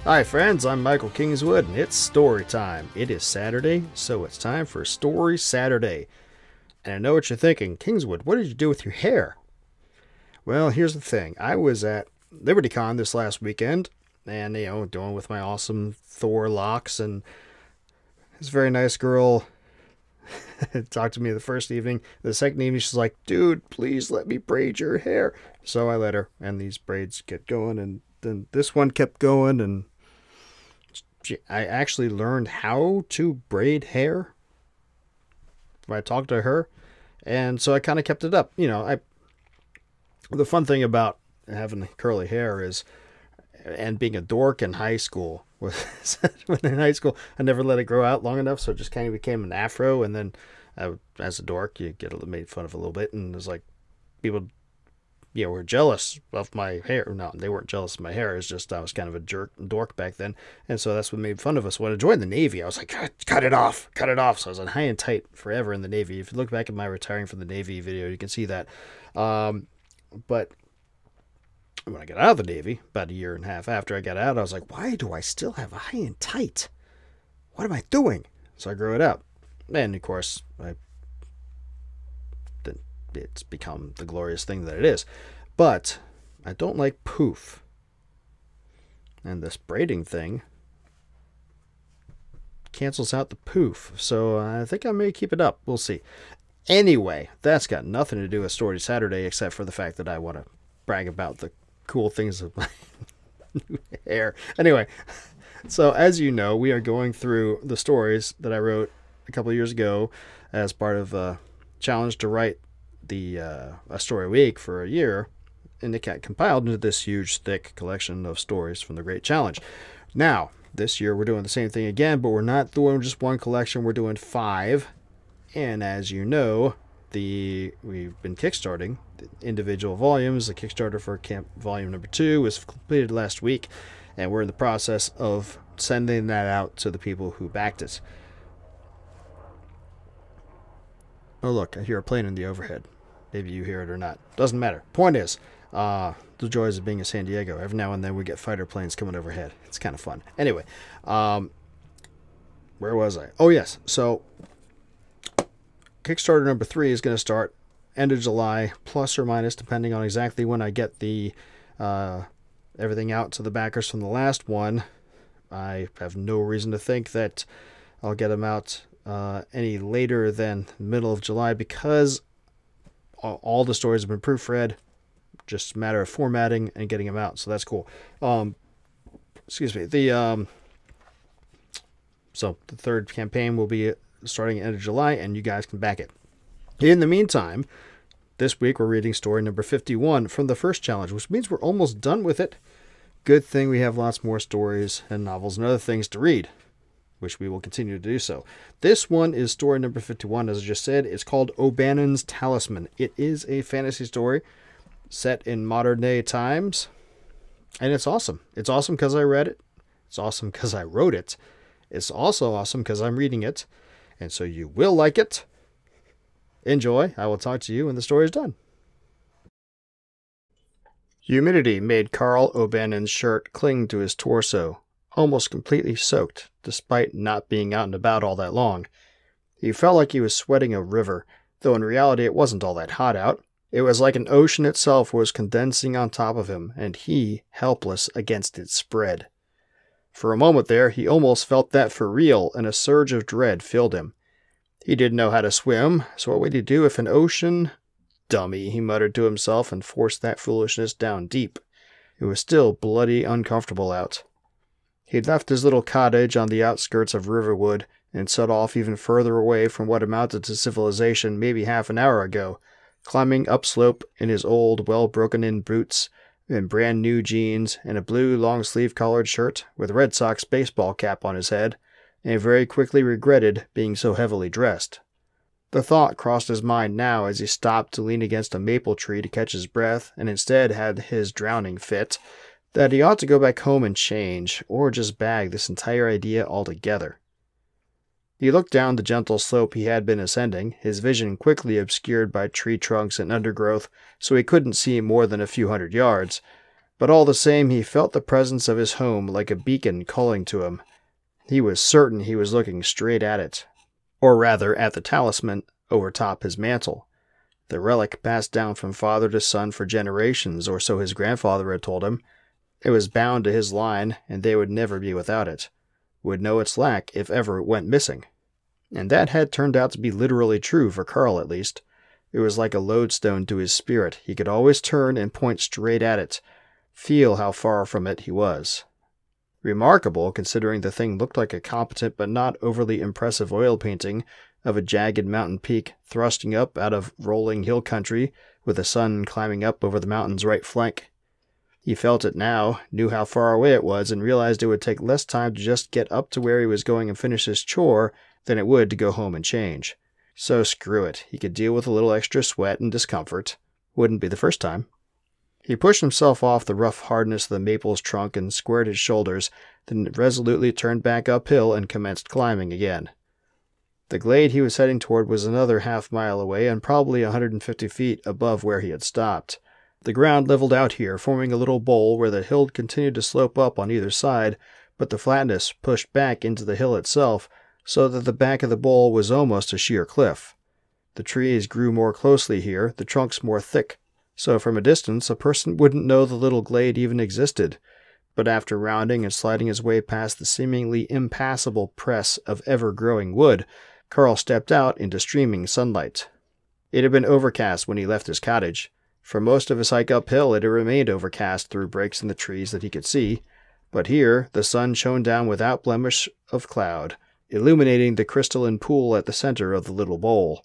Hi friends, I'm Michael Kingswood and it's story time. It is Saturday, so it's time for Story Saturday. And I know what you're thinking, Kingswood, what did you do with your hair? Well, here's the thing. I was at LibertyCon this last weekend and, doing with my awesome Thor locks, and this very nice girl talked to me the first evening. The second evening, she's like, dude, please let me braid your hair. So I let her, and these braids get going, and then this one kept going, and I actually learned how to braid hair. I talked to her, and so I kind of kept it up. The fun thing about having curly hair is, and being a dork in high school, was when in high school I never let it grow out long enough, so it just kind of became an afro. And then as a dork, you get made fun of a little bit, and it was like people were jealous of my hair. No, they weren't jealous of my hair. It's just I was kind of a dork back then, and so that's what made fun of us. When I joined the Navy, I was like, cut it off. So I was on high and tight forever in the Navy. If you look back at my retiring from the Navy video, you can see that. But when I got out of the Navy, about a year and a half after I got out, I was like, why do I still have a high and tight? What am I doing? So I grew it out. And of course, it's become the glorious thing that it is. But I don't like poof. And this braiding thing cancels out the poof. So I think I may keep it up. We'll see. Anyway, that's got nothing to do with Story Saturday, except for the fact that I want to brag about the cool things of my new hair. Anyway, so as you know, we are going through the stories that I wrote a couple of years ago as part of a challenge to write a story a week for a year, and it got compiled into this huge, thick collection of stories from the Great Challenge. Now, this year we're doing the same thing again, but we're not doing just one collection, we're doing 5. And as you know, we've been kickstarting the individual volumes. The Kickstarter for Camp Volume number 2 was completed last week, and we're in the process of sending that out to the people who backed it. Oh look, I hear a plane in the overhead. Maybe you hear it or not. Doesn't matter. Point is, the joys of being in San Diego. Every now and then we get fighter planes coming overhead. It's kind of fun. Anyway, where was I? Oh yes, so Kickstarter number 3 is going to start end of July, plus or minus, depending on exactly when I get the everything out to the backers from the last one. I have no reason to think that I'll get them out any later than the middle of July, because all the stories have been proofread. Just a matter of formatting and getting them out, so that's cool. Excuse me. So the third campaign will be starting at the end of July, and you guys can back it. In the meantime, this week we're reading story number 51 from the first challenge, which means we're almost done with it. Good thing we have lots more stories and novels and other things to read, which we will continue to do so. This one is story number 51, as I just said. It's called O'Bannon's Talisman. It is a fantasy story set in modern day times, and it's awesome. It's awesome because I read it. It's awesome because I wrote it. It's also awesome because I'm reading it. And so you will like it. Enjoy. I will talk to you when the story is done. Humidity made Carl O'Bannon's shirt cling to his torso, almost completely soaked, despite not being out and about all that long. He felt like he was sweating a river, though in reality it wasn't all that hot out. It was like an ocean itself was condensing on top of him, and he helpless against its spread. For a moment there, he almost felt that for real, and a surge of dread filled him. He didn't know how to swim, so what would he do if an ocean... Dummy, he muttered to himself, and forced that foolishness down deep. It was still bloody uncomfortable out. He'd left his little cottage on the outskirts of Riverwood, and set off even further away from what amounted to civilization maybe half an hour ago, climbing upslope in his old, well-broken-in boots, in brand-new jeans, and a blue long-sleeve collared shirt, with a Red Sox baseball cap on his head, and very quickly regretted being so heavily dressed. The thought crossed his mind now as he stopped to lean against a maple tree to catch his breath, and instead had his drowning fit, that he ought to go back home and change, or just bag this entire idea altogether. He looked down the gentle slope he had been ascending, his vision quickly obscured by tree trunks and undergrowth, so he couldn't see more than a few hundred yards. But all the same, he felt the presence of his home like a beacon calling to him. He was certain he was looking straight at it, or rather at the talisman overtop his mantle. The relic passed down from father to son for generations, or so his grandfather had told him. It was bound to his line, and they would never be without it. Would know its lack if ever it went missing. And that had turned out to be literally true, for Carl at least. It was like a lodestone to his spirit. He could always turn and point straight at it, feel how far from it he was. Remarkable, considering the thing looked like a competent but not overly impressive oil painting of a jagged mountain peak thrusting up out of rolling hill country, with the sun climbing up over the mountain's right flank. He felt it now, knew how far away it was, and realized it would take less time to just get up to where he was going and finish his chore than it would to go home and change. So screw it, he could deal with a little extra sweat and discomfort. Wouldn't be the first time. He pushed himself off the rough hardness of the maple's trunk and squared his shoulders, then resolutely turned back uphill and commenced climbing again. The glade he was heading toward was another half-mile away and probably 150 feet above where he had stopped. The ground leveled out here, forming a little bowl where the hill continued to slope up on either side, but the flatness pushed back into the hill itself, so that the back of the bowl was almost a sheer cliff. The trees grew more closely here, the trunks more thick, so from a distance a person wouldn't know the little glade even existed. But after rounding and sliding his way past the seemingly impassable press of ever-growing wood, Carl stepped out into streaming sunlight. It had been overcast when he left his cottage. For most of his hike uphill it had remained overcast through breaks in the trees that he could see, but here the sun shone down without blemish of cloud, illuminating the crystalline pool at the center of the little bowl.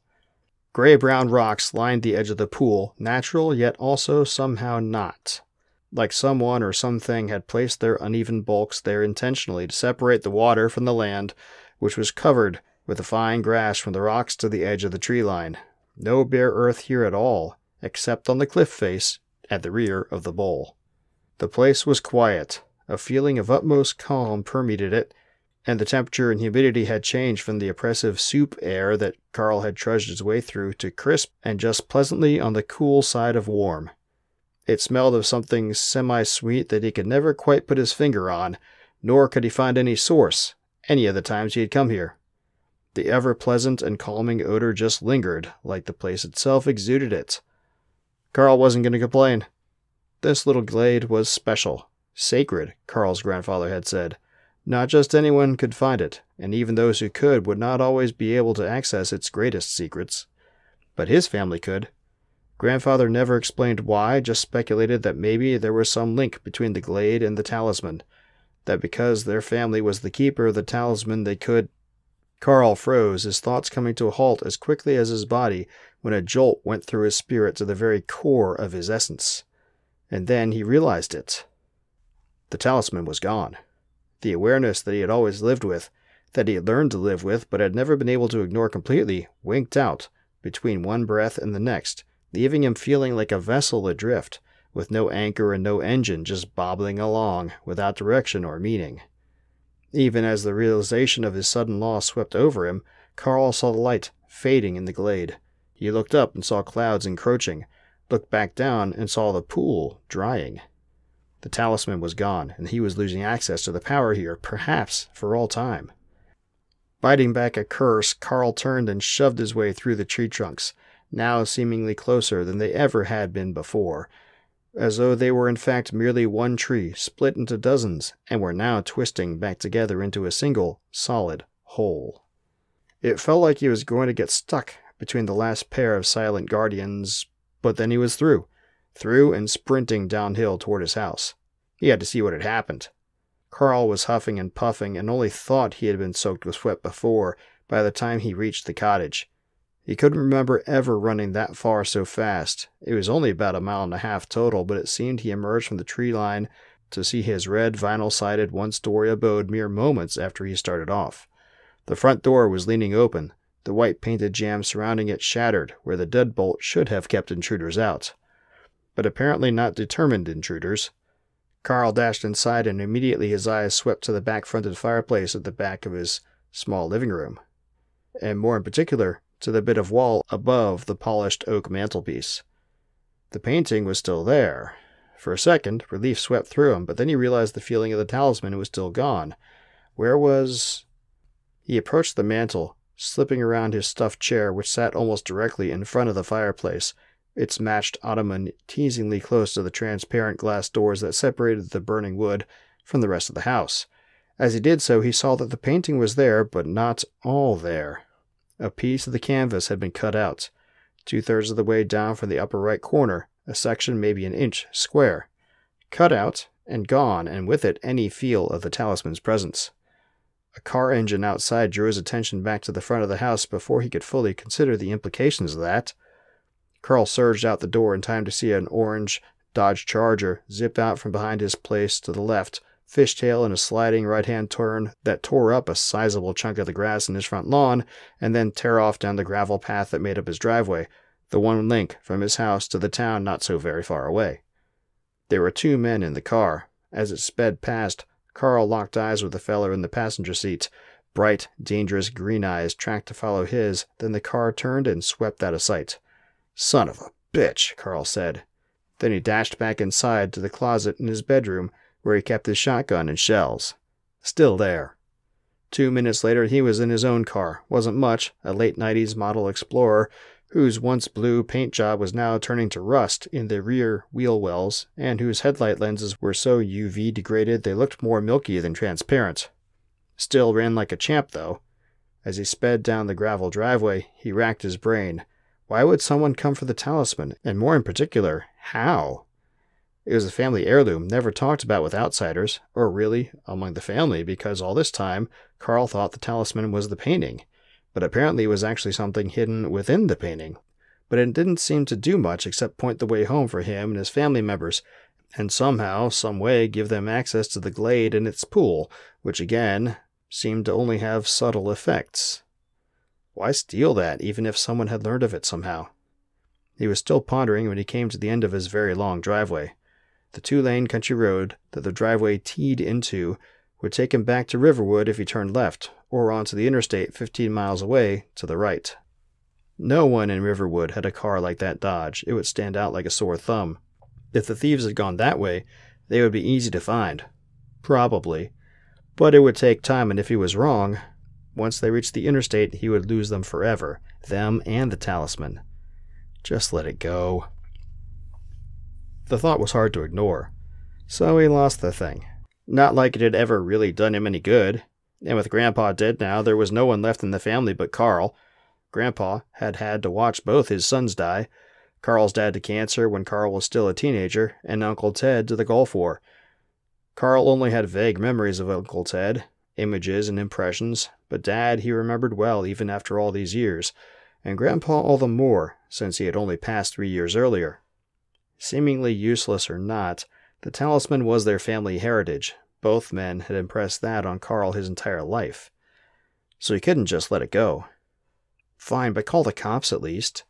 Gray-brown rocks lined the edge of the pool, natural yet also somehow not. Like someone or something had placed their uneven bulks there intentionally to separate the water from the land, which was covered with the fine grass from the rocks to the edge of the tree line. No bare earth here at all, except on the cliff face at the rear of the bowl. The place was quiet. A feeling of utmost calm permeated it, and the temperature and humidity had changed from the oppressive soup air that Carl had trudged his way through to crisp and just pleasantly on the cool side of warm. It smelled of something semi-sweet that he could never quite put his finger on, nor could he find any source, any of the times he had come here. The ever-pleasant and calming odor just lingered, like the place itself exuded it. Carl wasn't going to complain. This little glade was special. Sacred, Carl's grandfather had said. Not just anyone could find it, and even those who could would not always be able to access its greatest secrets. But his family could. Grandfather never explained why, just speculated that maybe there was some link between the glade and the talisman, that because their family was the keeper of the talisman they could... Carl froze, his thoughts coming to a halt as quickly as his body when a jolt went through his spirit to the very core of his essence. And then he realized it. The talisman was gone. The awareness that he had always lived with, that he had learned to live with but had never been able to ignore completely, winked out between one breath and the next, leaving him feeling like a vessel adrift, with no anchor and no engine, just bobbling along, without direction or meaning. Even as the realization of his sudden loss swept over him, Carl saw the light fading in the glade. He looked up and saw clouds encroaching, looked back down and saw the pool drying. The talisman was gone, and he was losing access to the power here, perhaps for all time. Biting back a curse, Carl turned and shoved his way through the tree trunks, now seemingly closer than they ever had been before, as though they were in fact merely one tree, split into dozens, and were now twisting back together into a single, solid whole. It felt like he was going to get stuck between the last pair of silent guardians, but then he was through and sprinting downhill toward his house. He had to see what had happened. Carl was huffing and puffing and only thought he had been soaked with sweat before by the time he reached the cottage. He couldn't remember ever running that far so fast. It was only about 1.5 miles total, but it seemed he emerged from the tree line to see his red vinyl-sided one-story abode mere moments after he started off. The front door was leaning open, the white painted jamb surrounding it shattered where the deadbolt should have kept intruders out. But apparently not determined intruders. Carl dashed inside, and immediately his eyes swept to the back-fronted fireplace at the back of his small living room, and more in particular to the bit of wall above the polished oak mantelpiece. The painting was still there, For a second, relief swept through him, but then he realized the feeling of the talisman was still gone. Where was... He approached the mantel, slipping around his stuffed chair, which sat almost directly in front of the fireplace, its matched ottoman teasingly close to the transparent glass doors that separated the burning wood from the rest of the house. As he did so, he saw that the painting was there, but not all there. A piece of the canvas had been cut out, 2/3 of the way down from the upper right corner, a section maybe an inch square. Cut out and gone, and with it any feel of the talisman's presence. A car engine outside drew his attention back to the front of the house before he could fully consider the implications of that. Carl surged out the door in time to see an orange Dodge Charger zip out from behind his place to the left, fishtail in a sliding right-hand turn that tore up a sizable chunk of the grass in his front lawn, and then tear off down the gravel path that made up his driveway, the one link from his house to the town not so very far away. There were 2 men in the car. As it sped past, Carl locked eyes with the fellow in the passenger seat. Bright, dangerous green eyes tracked to follow his, then the car turned and swept out of sight. "Son of a bitch," Carl said. Then he dashed back inside to the closet in his bedroom, where he kept his shotgun and shells. Still there. 2 minutes later, he was in his own car. Wasn't much, a late 90s model Explorer, whose once blue paint job was now turning to rust in the rear wheel wells, and whose headlight lenses were so UV degraded they looked more milky than transparent. Still ran like a champ, though. As he sped down the gravel driveway, he racked his brain. Why would someone come for the talisman? And more in particular, how? It was a family heirloom, never talked about with outsiders, or really among the family, because all this time Carl thought the talisman was the painting. But apparently it was actually something hidden within the painting. But it didn't seem to do much except point the way home for him and his family members, and somehow, some way, give them access to the glade and its pool, which again seemed to only have subtle effects. Why steal that, even if someone had learned of it somehow? He was still pondering when he came to the end of his very long driveway. The 2-lane country road that the driveway teed into would take him back to Riverwood if he turned left, or onto the interstate 15 miles away to the right. No one in Riverwood had a car like that Dodge. It would stand out like a sore thumb. If the thieves had gone that way, they would be easy to find. Probably. But it would take time, and if he was wrong, once they reached the interstate, he would lose them forever. Them and the talisman. Just let it go. The thought was hard to ignore. So he lost the thing. Not like it had ever really done him any good. And with Grandpa dead now, there was no one left in the family but Carl. Grandpa had had to watch both his sons die. Carl's dad to cancer when Carl was still a teenager, and Uncle Ted to the Gulf War. Carl only had vague memories of Uncle Ted, images and impressions, but Dad he remembered well even after all these years, and Grandpa all the more, since he had only passed 3 years earlier. Seemingly useless or not, the talisman was their family heritage. Both men had impressed that on Carl his entire life. So he couldn't just let it go. Fine, but call the cops at least.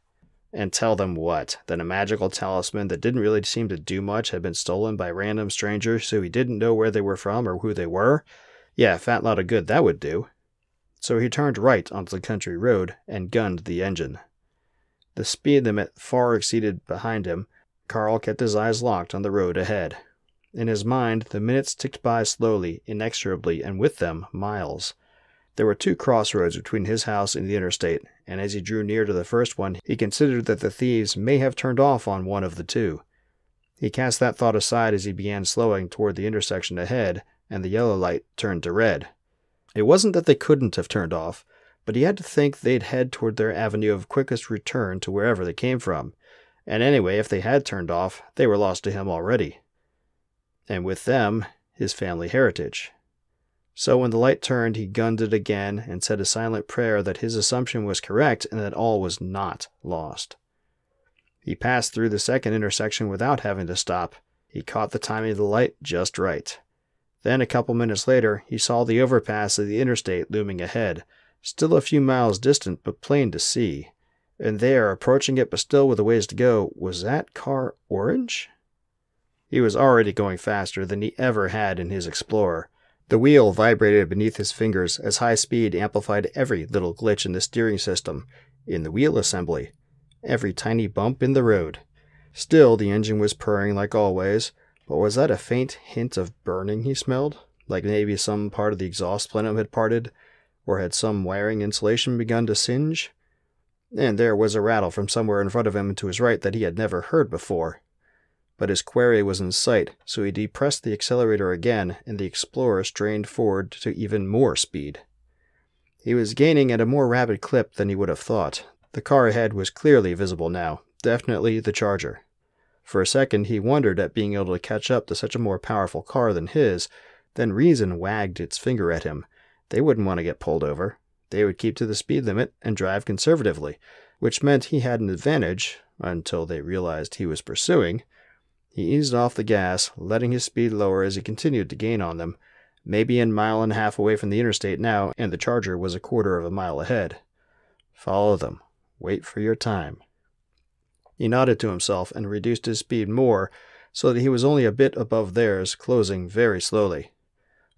And tell them what? That a magical talisman that didn't really seem to do much had been stolen by random strangers so he didn't know where they were from or who they were? Yeah, a fat lot of good that would do. So he turned right onto the country road and gunned the engine. The speed limit far exceeded behind him. Carl kept his eyes locked on the road ahead. In his mind, the minutes ticked by slowly, inexorably, and with them, miles. There were 2 crossroads between his house and the interstate, and as he drew near to the first one, he considered that the thieves may have turned off on one of the 2. He cast that thought aside as he began slowing toward the intersection ahead, and the yellow light turned to red. It wasn't that they couldn't have turned off, but he had to think they'd head toward their avenue of quickest return to wherever they came from. And anyway, if they had turned off, they were lost to him already. And with them, his family heritage. So when the light turned, he gunned it again and said a silent prayer that his assumption was correct and that all was not lost. He passed through the second intersection without having to stop. He caught the timing of the light just right. Then, a couple minutes later, he saw the overpass of the interstate looming ahead, still a few miles distant but plain to see. And there, approaching it but still with a ways to go, was that car orange? He was already going faster than he ever had in his Explorer. The wheel vibrated beneath his fingers as high speed amplified every little glitch in the steering system, in the wheel assembly, every tiny bump in the road. Still, the engine was purring like always, But was that a faint hint of burning he smelled? Like maybe some part of the exhaust plenum had parted, or had some wiring insulation begun to singe? And there was a rattle from somewhere in front of him and to his right that he had never heard before. But his quarry was in sight, so he depressed the accelerator again, and the Explorer strained forward to even more speed. He was gaining at a more rapid clip than he would have thought. The car ahead was clearly visible now, definitely the Charger. For a second he wondered at being able to catch up to such a more powerful car than his. Then reason wagged its finger at him. They wouldn't want to get pulled over. They would keep to the speed limit and drive conservatively, which meant he had an advantage, until they realized he was pursuing. He eased off the gas, letting his speed lower as he continued to gain on them, maybe a mile and a half away from the interstate now, and the Charger was a quarter of a mile ahead. Follow them. Wait for your time. He nodded to himself and reduced his speed more, so that he was only a bit above theirs, closing very slowly.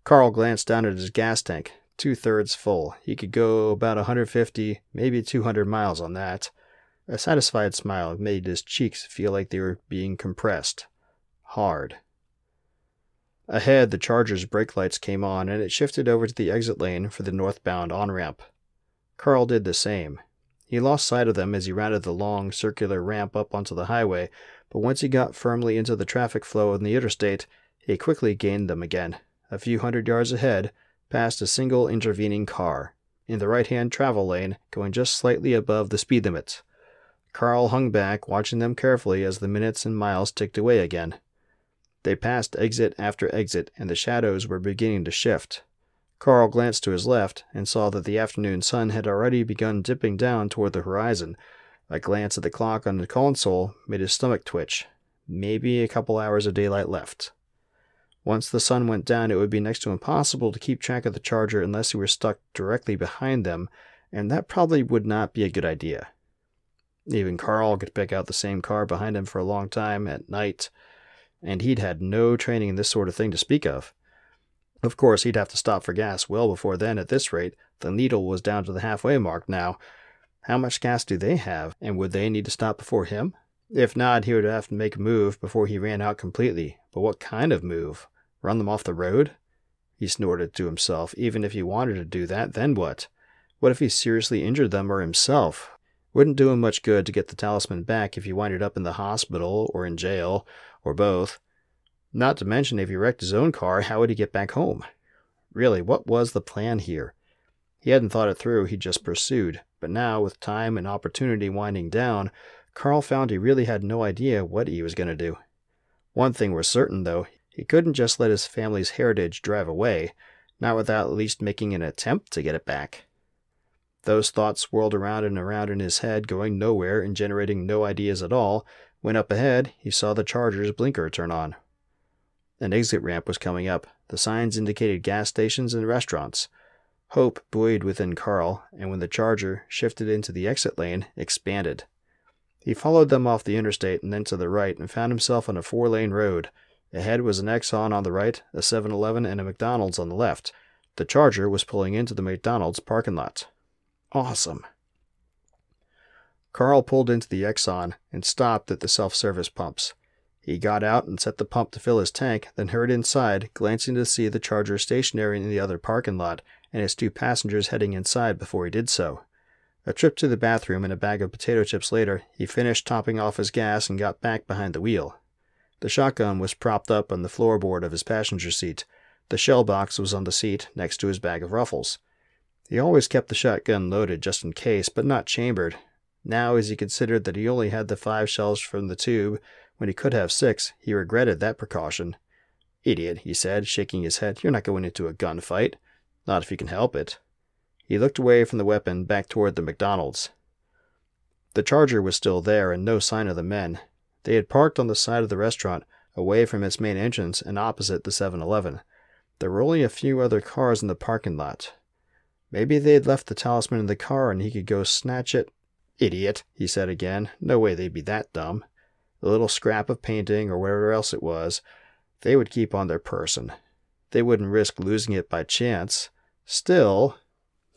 Carl glanced down at his gas tank, 2/3 full. He could go about 150, maybe 200 miles on that. A satisfied smile made his cheeks feel like they were being compressed. Hard. Ahead, the Charger's brake lights came on, and it shifted over to the exit lane for the northbound on-ramp. Carl did the same. He lost sight of them as he rounded the long, circular ramp up onto the highway, but once he got firmly into the traffic flow in the interstate, he quickly gained them again, a few hundred yards ahead, past a single intervening car, in the right-hand travel lane, going just slightly above the speed limit. Carl hung back, watching them carefully as the minutes and miles ticked away again. They passed exit after exit, and the shadows were beginning to shift. Carl glanced to his left and saw that the afternoon sun had already begun dipping down toward the horizon. A glance at the clock on the console made his stomach twitch. Maybe a couple hours of daylight left. Once the sun went down, it would be next to impossible to keep track of the Charger unless he were stuck directly behind them, and that probably would not be a good idea. Even Carl could pick out the same car behind him for a long time at night, and he'd had no training in this sort of thing to speak of. Of course, he'd have to stop for gas well before then. At this rate, the needle was down to the halfway mark now. How much gas do they have, and would they need to stop before him? If not, he would have to make a move before he ran out completely. But what kind of move? Run them off the road? He snorted to himself. Even if he wanted to do that, then what? What if he seriously injured them or himself? Wouldn't do him much good to get the Talisman back if he winded up in the hospital or in jail, or both. Not to mention, if he wrecked his own car, how would he get back home? Really, what was the plan here? He hadn't thought it through, he just pursued. But now, with time and opportunity winding down, Carl found he really had no idea what he was going to do. One thing was certain, though. He couldn't just let his family's heritage drive away, not without at least making an attempt to get it back. Those thoughts swirled around and around in his head, going nowhere and generating no ideas at all, when up ahead he saw the Charger's blinker turn on. An exit ramp was coming up. The signs indicated gas stations and restaurants. Hope buoyed within Carl, and when the Charger shifted into the exit lane, expanded. He followed them off the interstate and then to the right and found himself on a 4-lane road. Ahead was an Exxon on the right, a 7-Eleven, and a McDonald's on the left. The Charger was pulling into the McDonald's parking lot. Awesome. Carl pulled into the Exxon and stopped at the self-service pumps. He got out and set the pump to fill his tank, then hurried inside, glancing to see the Charger stationary in the other parking lot and his 2 passengers heading inside before he did so. A trip to the bathroom and a bag of potato chips later, he finished topping off his gas and got back behind the wheel. The shotgun was propped up on the floorboard of his passenger seat. The shell box was on the seat next to his bag of Ruffles. He always kept the shotgun loaded just in case, but not chambered. Now, as he considered that he only had the 5 shells from the tube, when he could have 6, he regretted that precaution. "Idiot," he said, shaking his head. "You're not going into a gunfight. Not if you can help it." He looked away from the weapon, back toward the McDonald's. The Charger was still there, and no sign of the men. They had parked on the side of the restaurant, away from its main entrance and opposite the 7-Eleven. There were only a few other cars in the parking lot. Maybe they had left the Talisman in the car and he could go snatch it. "Idiot," he said again. No way they'd be that dumb. The little scrap of painting, or whatever else it was, they would keep on their person. They wouldn't risk losing it by chance. Still,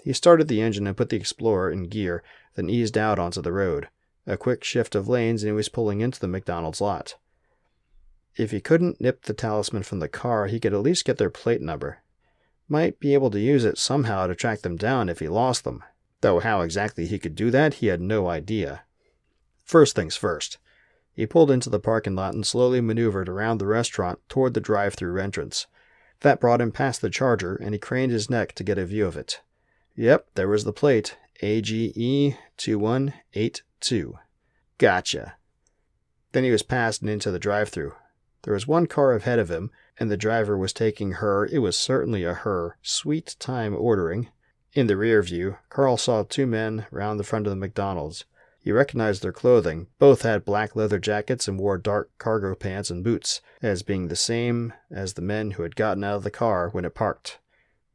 he started the engine and put the Explorer in gear, then eased out onto the road. A quick shift of lanes and he was pulling into the McDonald's lot. If he couldn't nip the Talisman from the car, he could at least get their plate number. Might be able to use it somehow to track them down if he lost them. Though how exactly he could do that, he had no idea. First things first. He pulled into the parking lot and slowly maneuvered around the restaurant toward the drive-thru entrance. That brought him past the Charger, and he craned his neck to get a view of it. Yep, there was the plate. AGE 2182. Gotcha. Then he was past and into the drive-thru. There was one car ahead of him, and the driver was taking it was certainly a her, sweet time ordering. In the rear view, Carl saw two men round the front of the McDonald's. He recognized their clothing. Both had black leather jackets and wore dark cargo pants and boots, as being the same as the men who had gotten out of the car when it parked.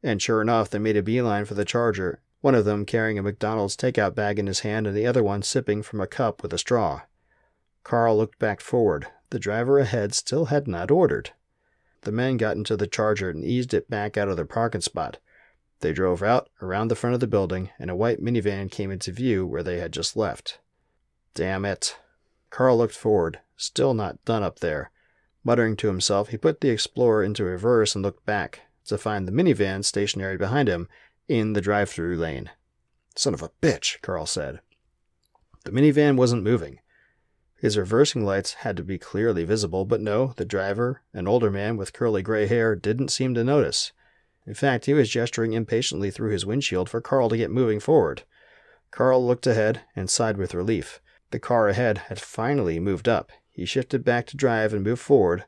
And sure enough, they made a beeline for the Charger, one of them carrying a McDonald's takeout bag in his hand and the other one sipping from a cup with a straw. Carl looked back forward. The driver ahead still had not ordered. The men got into the Charger and eased it back out of their parking spot. They drove out around the front of the building, and a white minivan came into view where they had just left. Damn it. Carl looked forward, still not done up there. Muttering to himself, he put the Explorer into reverse and looked back to find the minivan stationary behind him in the drive-thru lane. Son of a bitch, Carl said. The minivan wasn't moving. His reversing lights had to be clearly visible, but no, the driver, an older man with curly gray hair, didn't seem to notice. In fact, he was gesturing impatiently through his windshield for Carl to get moving forward. Carl looked ahead and sighed with relief. The car ahead had finally moved up. He shifted back to drive and moved forward,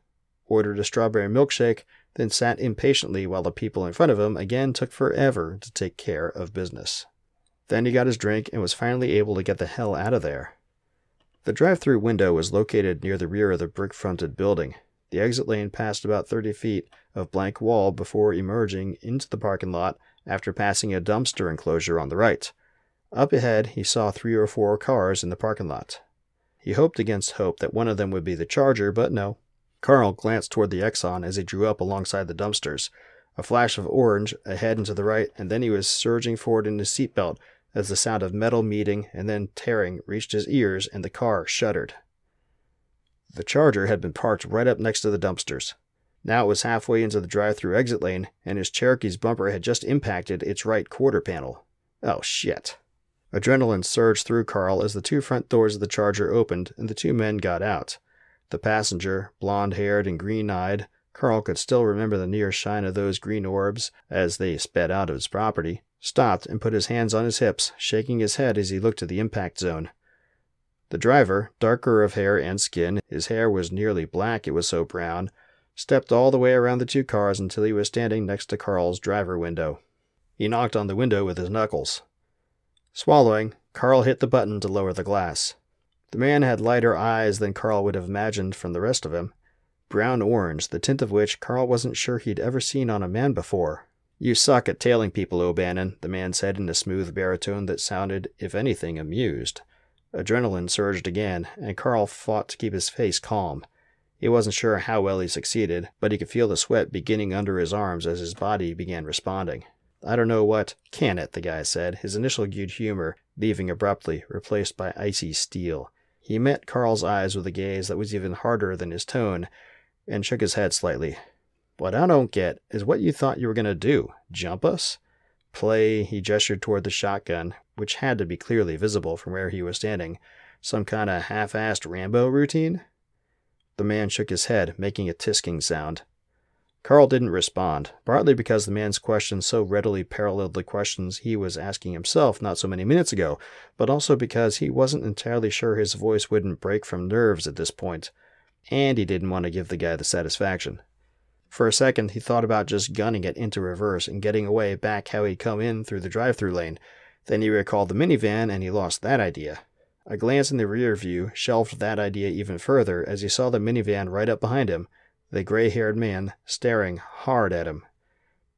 ordered a strawberry milkshake, then sat impatiently while the people in front of him again took forever to take care of business. Then he got his drink and was finally able to get the hell out of there. The drive-thru window was located near the rear of the brick-fronted building. The exit lane passed about 30 feet of blank wall before emerging into the parking lot after passing a dumpster enclosure on the right. Up ahead, he saw 3 or 4 cars in the parking lot. He hoped against hope that one of them would be the Charger, but no. Carl glanced toward the Exxon as he drew up alongside the dumpsters. A flash of orange ahead and to the right, and then he was surging forward in his seatbelt as the sound of metal meeting and then tearing reached his ears and the car shuddered. The Charger had been parked right up next to the dumpsters. Now it was halfway into the drive-thru exit lane, and his Cherokee's bumper had just impacted its right quarter panel. Oh, shit. Adrenaline surged through Carl as the 2 front doors of the Charger opened and the 2 men got out. The passenger, blonde-haired and green-eyed, Carl could still remember the near shine of those green orbs as they sped out of his property, stopped and put his hands on his hips, shaking his head as he looked to the impact zone. The driver, darker of hair and skin, his hair was nearly black, it was so brown, stepped all the way around the 2 cars until he was standing next to Carl's driver window. He knocked on the window with his knuckles. Swallowing, Carl hit the button to lower the glass. The man had lighter eyes than Carl would have imagined from the rest of him. Brown-orange, the tint of which Carl wasn't sure he'd ever seen on a man before. "You suck at tailing people, O'Bannon," the man said in a smooth baritone that sounded, if anything, amused. Adrenaline surged again, and Carl fought to keep his face calm. He wasn't sure how well he succeeded, but he could feel the sweat beginning under his arms as his body began responding. "I don't know what—" "Can it," the guy said, his initial good humor leaving abruptly, replaced by icy steel. He met Carl's eyes with a gaze that was even harder than his tone, and shook his head slightly. "What I don't get is what you thought you were going to do. Jump us? Play," he gestured toward the shotgun, which had to be clearly visible from where he was standing, "some kind of half-assed Rambo routine?" The man shook his head, making a tisking sound. Carl didn't respond, partly because the man's questions so readily paralleled the questions he was asking himself not so many minutes ago, but also because he wasn't entirely sure his voice wouldn't break from nerves at this point, and he didn't want to give the guy the satisfaction. For a second, he thought about just gunning it into reverse and getting away back how he'd come in through the drive-thru lane. Then he recalled the minivan, and he lost that idea. A glance in the rear view shelved that idea even further as he saw the minivan right up behind him, the gray-haired man staring hard at him.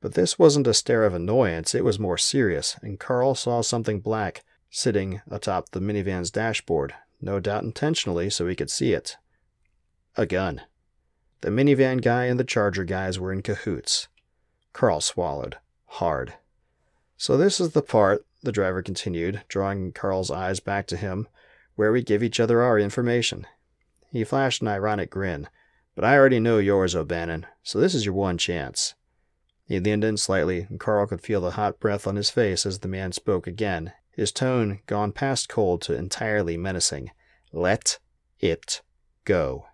But this wasn't a stare of annoyance, it was more serious, and Carl saw something black sitting atop the minivan's dashboard, no doubt intentionally so he could see it. A gun. The minivan guy and the Charger guys were in cahoots. Carl swallowed. Hard. "So this is the part," the driver continued, drawing Carl's eyes back to him, "where we give each other our information." He flashed an ironic grin. But I already know yours, O'Bannon, so this is your one chance. He leaned in slightly, and Carl could feel the hot breath on his face as the man spoke again, his tone gone past cold to entirely menacing. Let it go.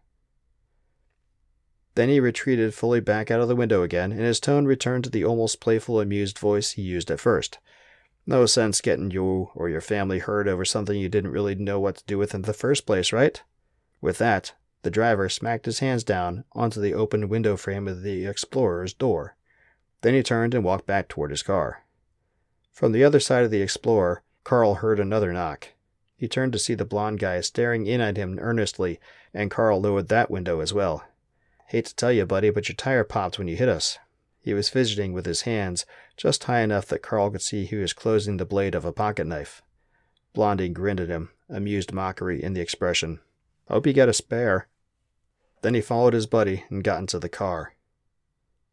Then he retreated fully back out of the window again, and his tone returned to the almost playful, amused voice he used at first. No sense getting you or your family hurt over something you didn't really know what to do with in the first place, right? With that, the driver smacked his hands down onto the open window frame of the Explorer's door. Then he turned and walked back toward his car. From the other side of the Explorer, Carl heard another knock. He turned to see the blond guy staring in at him earnestly, and Carl lowered that window as well. Hate to tell you, buddy, but your tire popped when you hit us. He was fidgeting with his hands, just high enough that Carl could see he was closing the blade of a pocket knife. Blondie grinned at him, amused mockery in the expression. Hope you got a spare. Then he followed his buddy and got into the car.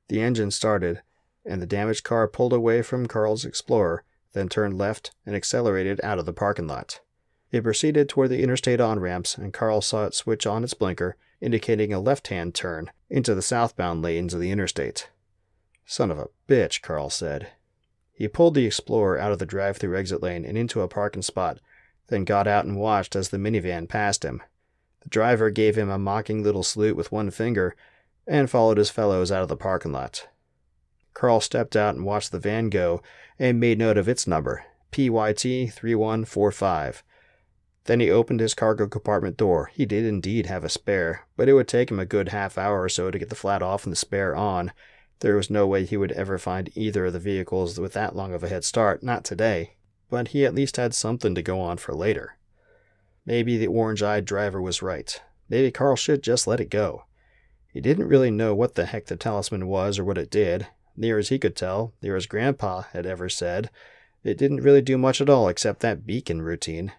The engine started, and the damaged car pulled away from Carl's Explorer, then turned left and accelerated out of the parking lot. It proceeded toward the interstate on-ramps, and Carl saw it switch on its blinker, indicating a left-hand turn into the southbound lanes of the interstate. Son of a bitch, Carl said. He pulled the Explorer out of the drive-through exit lane and into a parking spot, then got out and watched as the minivan passed him. The driver gave him a mocking little salute with one finger and followed his fellows out of the parking lot. Carl stepped out and watched the van go and made note of its number, PYT 3145. Then he opened his cargo compartment door. He did indeed have a spare, but it would take him a good half hour or so to get the flat off and the spare on. There was no way he would ever find either of the vehicles with that long of a head start, not today. But he at least had something to go on for later. Maybe the orange-eyed driver was right. Maybe Carl should just let it go. He didn't really know what the heck the Talisman was or what it did. Near as he could tell, near as Grandpa had ever said, it didn't really do much at all except that beacon routine.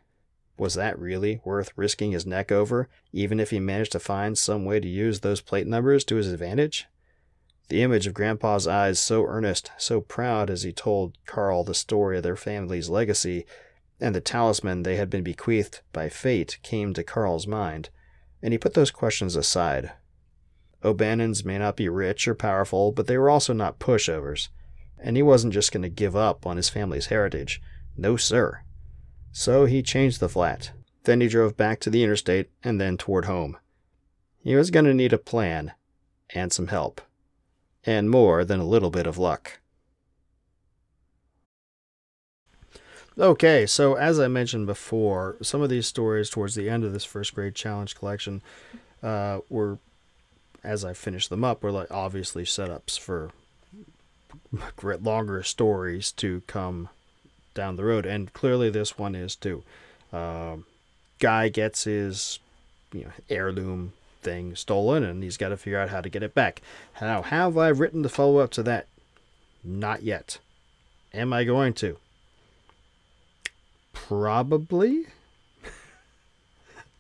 Was that really worth risking his neck over, even if he managed to find some way to use those plate numbers to his advantage? The image of Grandpa's eyes so earnest, so proud as he told Carl the story of their family's legacy, and the talisman they had been bequeathed by fate came to Carl's mind, and he put those questions aside. O'Bannons may not be rich or powerful, but they were also not pushovers, and he wasn't just going to give up on his family's heritage. No, sir. So he changed the flat. Then he drove back to the interstate and then toward home. He was going to need a plan and some help, and more than a little bit of luck. Okay, so as I mentioned before, some of these stories towards the end of this first grade challenge collection were, as I finished them up, were like obviously setups for longer stories to come down the road, and clearly this one is too. Guy gets his heirloom thing stolen, and he's got to figure out how to get it back. How have I written the follow-up to that? Not yet. Am I going to? Probably.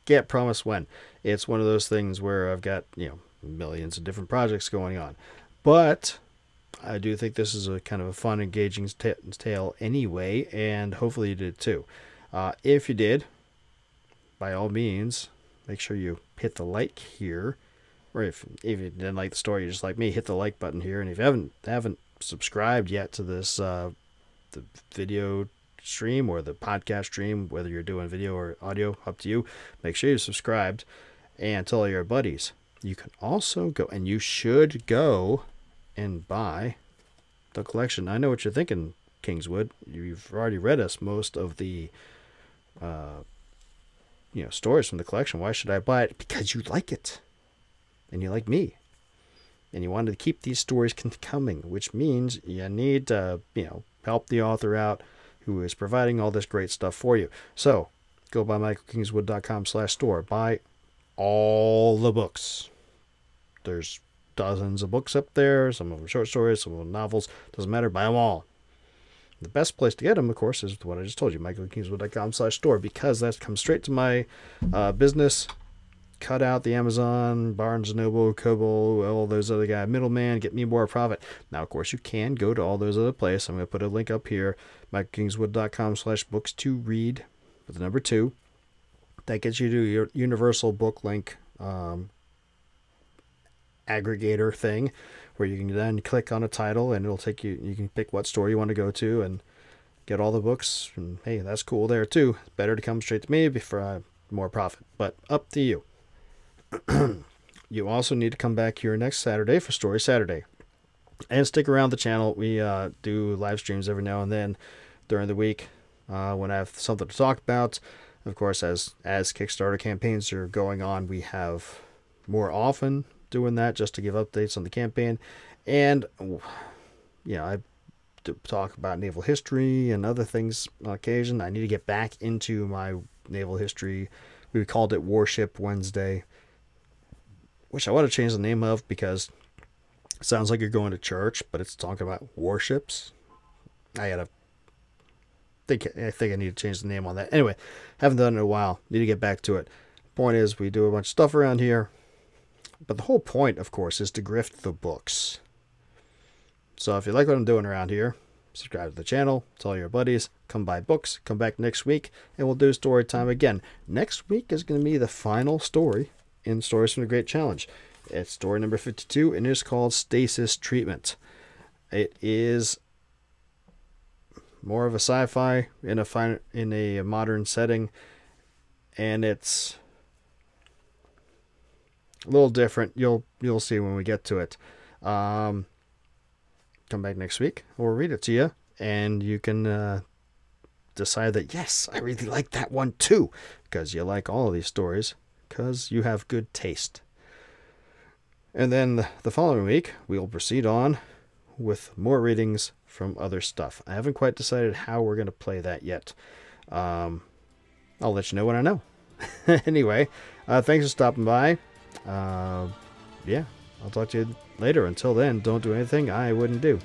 Can't promise when. It's one of those things where I've got millions of different projects going on, but I do think this is a kind of a fun, engaging tale anyway, and hopefully you did too. If you did, by all means, make sure you hit the like here, or if you didn't like the story, just like me, hit the like button here. And if you haven't subscribed yet to this the video stream or the podcast stream, whether you're doing video or audio, up to you, make sure you're subscribed and tell your buddies. You can also go, and you should go and buy the collection. I know what you're thinking, Kingswood. You've already read us most of the stories from the collection. Why should I buy it? Because you like it, and you like me, and you wanted to keep these stories coming, which means you need to help the author out who is providing all this great stuff for you. So go by michaelkingswood.com/store. Buy all the books. There's dozens of books up there, some of them short stories, some of them novels. Doesn't matter, buy them all. The best place to get them, of course, is what I just told you, michaelkingswood.com/store, because that comes straight to my business. Cut out the Amazon, Barnes & Noble, Kobo, all those other guys, middleman, get me more profit. Now, of course, you can go to all those other places. I'm going to put a link up here, michaelkingswood.com/books to read, with the number 2. That gets you to your universal book link aggregator thing where you can then click on a title and it'll take you, you can pick what store you want to go to and get all the books. And hey, that's cool there too. It's better to come straight to me for more profit, but up to you. You also need to come back here next Saturday for Story Saturday. And stick around the channel. We do live streams every now and then during the week when I have something to talk about. Of course, as Kickstarter campaigns are going on, we have more often doing that just to give updates on the campaign. And, I talk about naval history and other things on occasion. I need to get back into my naval history. We called it Warship Wednesday, which I want to change the name of because it sounds like you're going to church, but it's talking about warships. I think I need to change the name on that. Anyway, haven't done it in a while. Need to get back to it. Point is, we do a bunch of stuff around here, but the whole point, of course, is to grift the books. So if you like what I'm doing around here, subscribe to the channel, tell your buddies, come buy books, come back next week, and we'll do story time again. Next week is going to be the final story in Stories from the Great Challenge. It's story number 52, and it's called Stasis Treatment. It is more of a sci-fi in a modern setting, and it's a little different. You'll see when we get to it. Come back next week. We'll read it to you, and you can decide that, yes, I really like that one too, because you like all of these stories, because you have good taste. And then the following week, we'll proceed on with more readings from other stuff. I haven't quite decided how we're going to play that yet. I'll let you know when I know. Anyway, thanks for stopping by. Yeah, I'll talk to you later. Until then, don't do anything I wouldn't do.